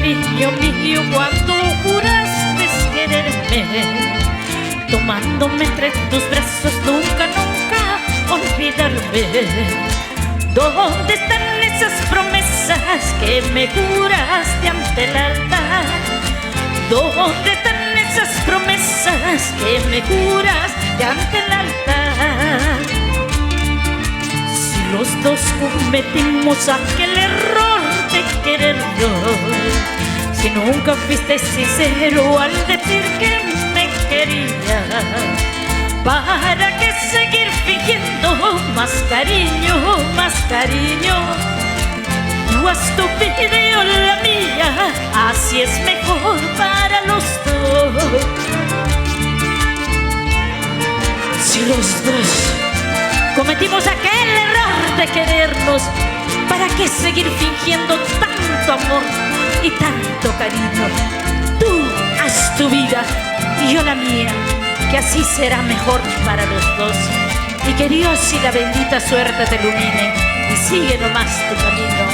cariño mío, cuando juraste quererme, tomándome entre tus brazos, nunca, nunca olvidarme. ¿Dónde están esas promesas que me juraste ante el altar? ¿Dónde están esas promesas que me juraste ante el altar? Si los dos cometimos aquel error de querernos, si nunca fuiste sincero al decir que me querías, ¿para qué seguir fingiendo más cariño, más cariño? Tú haz tu vida y yo la mía, así es mejor para los dos. Si los dos cometimos aquel error de querernos, ¿para qué seguir fingiendo tanto amor y tanto cariño? Tú haz tu vida y yo la mía, que así será mejor para los dos. Y que Dios y la bendita suerte te ilumine y sigue nomás tu camino.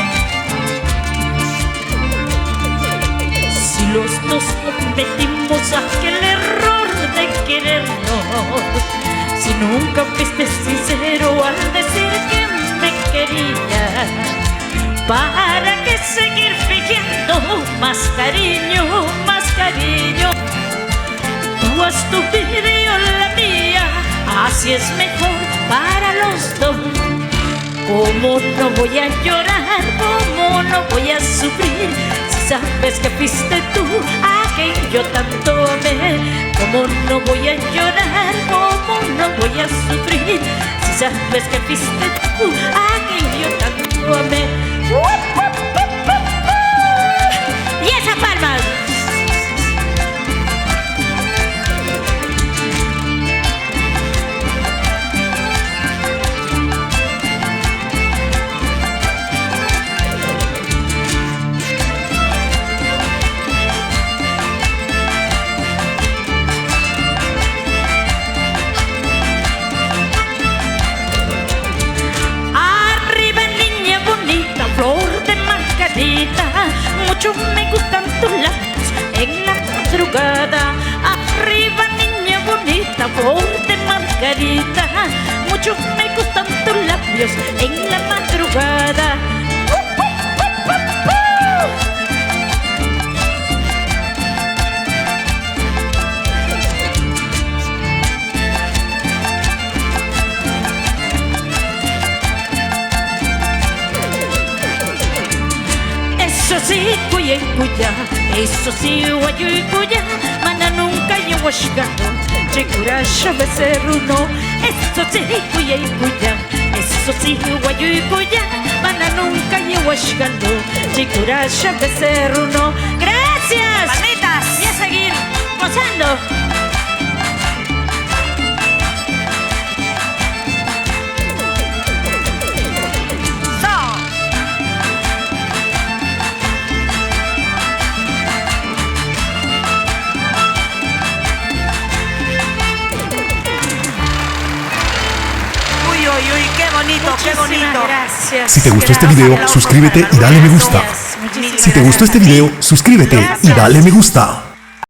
Si los dos cometimos aquel error de querernos, si nunca fuiste sincero al decir que me querías, ¿para qué seguir fingiendo más cariño, más cariño? Tú haz tu vida y yo la mía, así es mejor para los dos. ¿Cómo no voy a llorar? ¿Cómo no voy a sufrir? Si sabes que fuiste tú a quien yo tanto amé. ¿Cómo no voy a llorar? ¿Cómo no voy a sufrir? Si sabes que fuiste tú a quien yo tanto amé. Y esas palmas. Mucho me gustan tus labios en la madrugada. Arriba, niña bonita, flor de margarita. Mucho me gustan tus labios en la madrugada. Eso sí, cuya, eso sí, guayuya, mana nunca yo washgando, chikura shabeser uno. Eso sí, cuya, eso sí, guayuya, mana nunca yo washgando, chikura shabeser uno. Gracias, palmitas, y a seguir gozando. Uy, qué bonito, qué bonito. Gracias. Si te gustó este video, suscríbete y dale me gusta. Si te gustó este video, suscríbete y dale me gusta.